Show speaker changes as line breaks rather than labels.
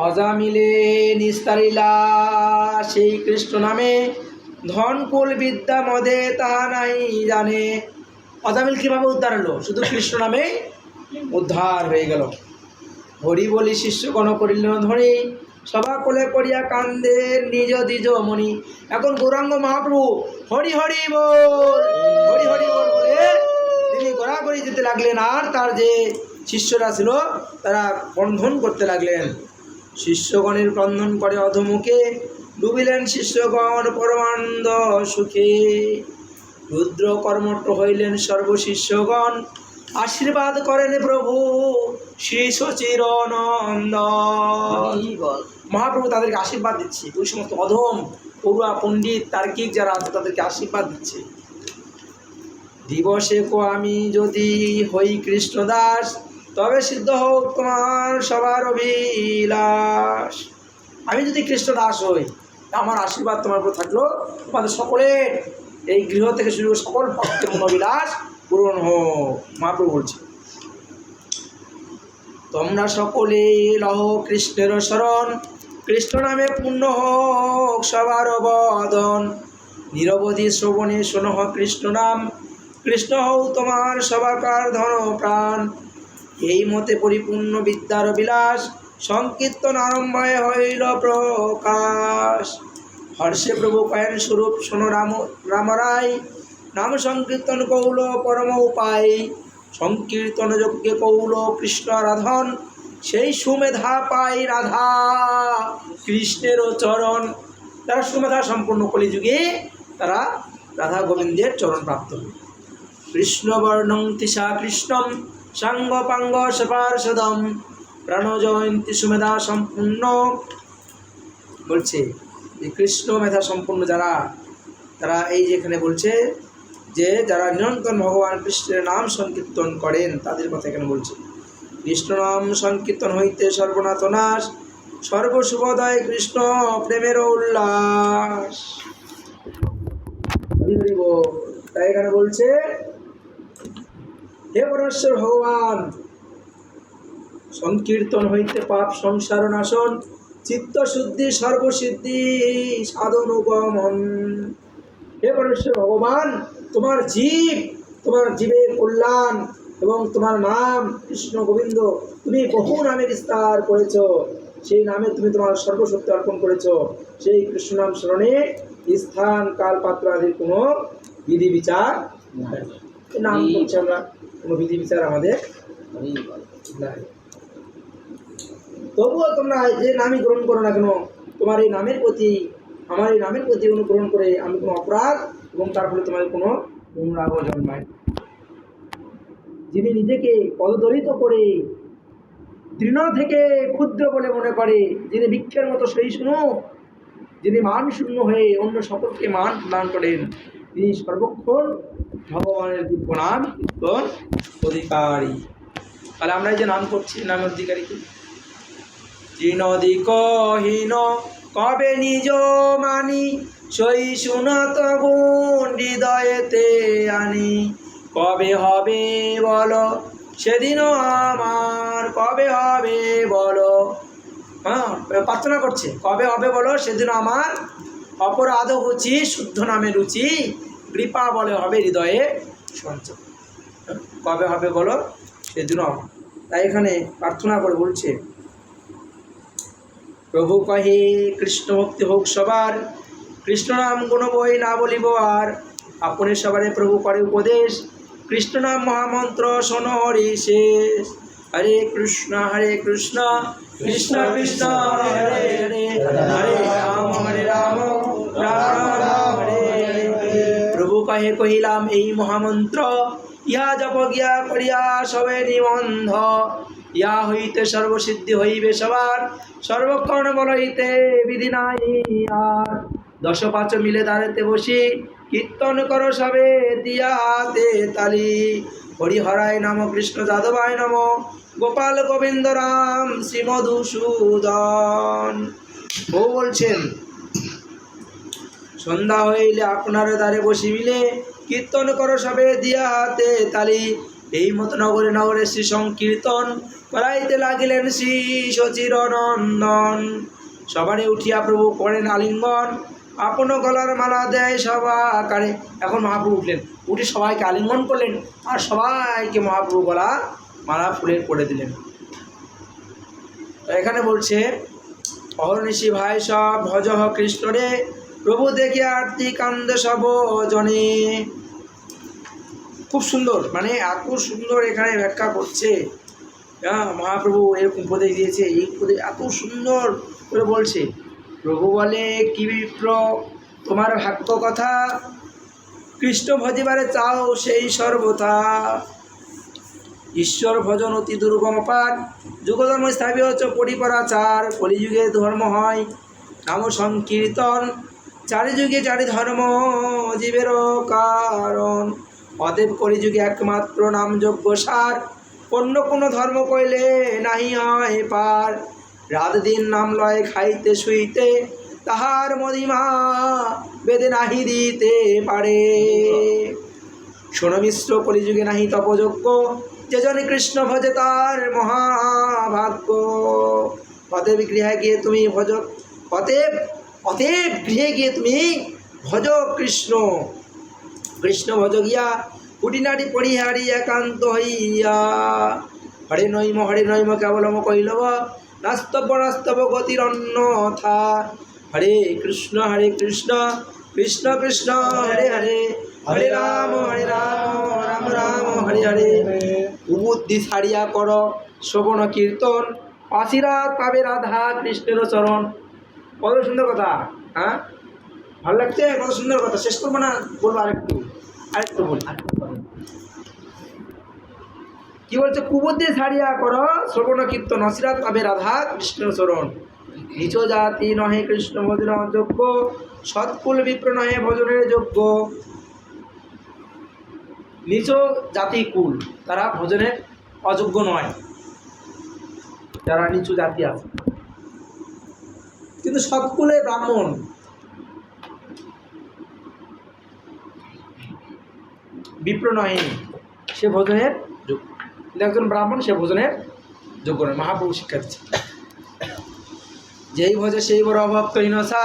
অজামিলে নিস্তারিলা সেই কৃষ্ণ নামে, ধন কুল বিদ্যা মদে তাহা নাই জানে। অজামিল কীভাবে উদ্ধার হলো? শুধু কৃষ্ণ নামে উদ্ধার হয়ে গেল। হরি বলি শিষ্যগণ করিল ধরি, সভা কোলে করিয়া কান্দে নিজ দ্বিজ মণি। এখন গৌরাঙ্গ মহাপ্রভু হরি হরি বল, হরি হরি বল বলে তিনি ঘোরাঘুরি যেতে লাগলেন, আর তার যে শিষ্যরা ছিল তারা বন্ধন করতে লাগলেন। শিষ্যগণের ক্রন্দন করে অধমুখে, ডুবিলেন শিষ্যগণ পরমানন্দ সুখে। রুদ্র কর্মঠ হইলেন সর্বশিষ্যগণ, আশীর্বাদ করেন প্রভু শ্রী সচিরনন্দন। মহাপ্রভু তাদেরকে আশীর্বাদ দিচ্ছে। ওই সমস্ত অধম পড়ুয়া পণ্ডিত তার্কিক যারা আছে তাদেরকে আশীর্বাদ দিচ্ছে। দিবসে কো আমি যদি হই কৃষ্ণদাস, তবে সিদ্ধ হোক তোমার সবার অভিলাষ। আমি যদি কৃষ্ণদাস হই, আমার আশীর্বাদ তোমার উপর থাকলো, তোমাদের সকলের এই গৃহ থেকে শুরু করে সকল ভক্তের মনোবিলাস পূরণ হোক। মহাপ্রভু বলছে, তোমরা সকলে লহ কৃষ্ণের শরণ, কৃষ্ণ নামে পূর্ণ হোক সবার বদন। নিরবধি শ্রবণে শোনহ কৃষ্ণ নাম, কৃষ্ণ হও তোমার সবাকার ধন প্রাণ। এই মতে পরিপূর্ণ বিদ্যার বিলাস, সংকীর্তন আরম্ভে হইল প্রকাশ। হর্ষে প্রভু কয়েন স্বরূপ শোনো রামরায়, নাম সংকীর্তন কৌল পরম উপায়। সংকীর্তন যজ্ঞে কৌল কৃষ্ণ আরাধন, সেই সুমেধা পাই রাধা কৃষ্ণের চরণ। তারা সুমেধা সম্পূর্ণ কলিযুগে তারা রাধা গোবিন্দের চরণ প্রাপ্ত। কৃষ্ণবর্ণং তিসা কৃষ্ণম, সাঙ্গ পাঙ্গ সপার্ষদম, প্রাণজয়ন্তী সুমেধা সম্পূর্ণ। বলছে যে কৃষ্ণ মেধা সম্পূর্ণ যারা, তারা এই যেখানে বলছে যে যারা নিরন্তর ভগবান কৃষ্ণের নাম সংকীর্তন করেন তাদের কথা এখানে বলছে। কৃষ্ণ নাম সংকীর্তন হইতে সর্বনাশ নাশ, সর্বশুভদয় কৃষ্ণ প্রেমের উল্লাস। তাই এখানে বলছে, হে পরমেশ্বর ভগবান, সংকীর্তন হইতে পাপ সংসার নাশন, চিত্ত শুদ্ধি সর্বসিদ্ধি সাধন গমন। হে পরমেশ্বর ভগবান, তোমার জীব, তোমার জীবের কল্যাণ এবং তোমার নাম কৃষ্ণ গোবিন্দ, তুমি বহু নামে বিস্তার করেছ। সেই নামে তুমি তোমার সর্বশক্তি অর্পণ করেছ। সেই কৃষ্ণ নাম স্মরণে স্থান কাল পাত্র আদির কোনো বিধি বিচার নাই। নাম করছি আমরা, কোনো বিধি বিচার আমাদের নাই। তবুও তোমরা যে নামই গ্রহণ করো না কেন, তোমার এই নামের প্রতি, আমার এই নামের প্রতি অনুগ্রহণ করে আমি কোনো অপরাধ এবং তার ফলে তোমাদের কোনো অনুরাগ জন্মায়। যিনি নিজেকে পদদলিত করে তৃণ থেকে ক্ষুদ্র বলে মনে করে, যিনি বৃক্ষের মতো সহিষ্ণু, যিনি মান শূন্য হয়ে অন্য সকলকে মান প্রদান করেন, তিনি সর্বক্ষণ ভগবানের দিব্য নাম কীর্তন অধিকারী। তাহলে আমরা এই যে নাম করছি, নামের অধিকারী কি? তৃণদিকহীন কবে নিজ মানি, সই শুনত গুণ হৃদয়েতে আনি। কবে হবে বলো সেদিনও আমার, কবে হবে বলো, প্রার্থনা করছে, কবে হবে বলো সেদিন আমার, অপরাধ ঘুচি শুদ্ধ নামে রুচি, কৃপা বলে হবে হৃদয়ে সঞ্চয়। কবে হবে বলো সেদিনও আমার। তাই এখানে প্রার্থনা করে বলছে, প্রভু কহে কৃষ্ণ ভক্তি হোক সবার, কৃষ্ণ নাম গুণ বই না বলিব আর। আপনি সবারে প্রভু করে উপদেশ, কৃষ্ণ নাম মহামন্ত্র শোনো হরি শেষ। হরে কৃষ্ণ কৃষ্ণ কৃষ্ণ হরে হরে, হরে রাম রাম রাম হরে হরে। প্রভু কহে কহিলাম এই মহামন্ত্র, ইহা জপ গিয়া করিয়া সবে নিবন্ধ। ইয়া হইতে সর্বসিদ্ধি হইবে সবার, সর্বক্ষণ বল হইতে বিধি নাই আর। 10 মিলে দাঁড়াতে বসি, কীর্তন করো সবে দিয়া হাতে তালি। হরিহরায় নম কৃষ্ণ যাদবায় নম, গোপাল গোবিন্দ রাম শ্রী মধুসূদন। ও বলছেন, সন্ধ্যা হইলে আপনার দ্বারে বসি মিলে, কীর্তন করো সবে দিয়া হাতে তালি। এই মতো নগরে নগরে শ্রী সংকীর্তন করাইতে লাগিলেন শ্রী সচিরনন্দন। সবারে উঠিয়া প্রভু করেন আলিঙ্গন, আপন গলার মালা দেয় সবাকারে। এখন মহাপ্রভু উঠলেন, উঠে সবাইকে আলিঙ্গন করলেন আর সবাইকে মহাপ্রভু গলা মালা ফুলের করে দিলেন। এখানে বলছে অহর্নিশি ভাই সব ভজ কৃষ্ণ রে, প্রভু দেখে আরতি কান্দে সব জনে। খুব সুন্দর, মানে এত সুন্দর এখানে ব্যাখ্যা করছে। মহাপ্রভু এরকম উপদেশ দিয়েছে, এই উপদেশ এত সুন্দর করে বলছে। প্রভু বলে কি বিপ্র তোমার ভাগ্য কথা, কৃষ্ণ ভজিবারে চাও সেই সর্বথা। ঈশ্বর ভজন অতি দুর্গম পাঠ, যুগধর্ম স্থাপী হচ্ছে পরিপরাচার। কলিযুগে ধর্ম হয় নাম সংকীর্তন, চারি যুগে চারি ধর্ম জীবেরও কারণ। অতএব কলিযুগে একমাত্র নাম যজ্ঞ সার, অন্য কোনো ধর্ম কইলে নাহি হয় পার। রাত দিন নাম লয় খাইতে শুইতে, তাহার মহিমা বেদে নাহি দিতে পারে। শোনো মিশ্র কলিযুগে নাহি তপযজ্ঞ, যে জনে কৃষ্ণ ভজে তার মহাভাগ্য। অতএব গৃহে গিয়ে তুমি ভজ, অতএব গৃহে গিয়ে তুমি ভজ কৃষ্ণ। কৃষ্ণ ভজ গিয়া কুটিনাটি পরিহারি একান্ত হইয়া। হরে নৈম কেবলম কৈলব, নাস্তব্য নাস্তব্য গতির অন্যথা। হরে কৃষ্ণ কৃষ্ণ কৃষ্ণ হরে হরে, হরে রাম রাম রাম হরে হরে। কুবুদ্ধি ছাড়িয়া কর শ্রবণ কীর্তন, আশীর্বাদ পাবে রাধা কৃষ্ণের চরণ। কত সুন্দর কথা, হ্যাঁ ভালো লাগছে, কত সুন্দর কথা। শেষ করবো না, বলবো আরেকটু বলি। কি বলছে? কুবুদ্ধি ছাড়িয়া কর শ্রবণ কীর্তন, আশীর্বাদ পাবে রাধা কৃষ্ণের চরণ। নিচ জাতি নহে কৃষ্ণ ভজন যোগ্য, সৎকুল বিপ্র নহে ভজনের যোগ্য। নিচ জাতি কুল, তারা ভজনের অযোগ্য নয়, যারা নিচু জাতি আছে। কিন্তু সৎকুলে ব্রাহ্মণ, বিপ্র নহে, সে ভজনের যোগ্য। কিন্তু একজন ব্রাহ্মণ সে ভজনের যোগ্য নয়। মহাপ্রভু শিক্ষা দিচ্ছে, যেই ভজে সেই বড় অভক্ত হীনসা।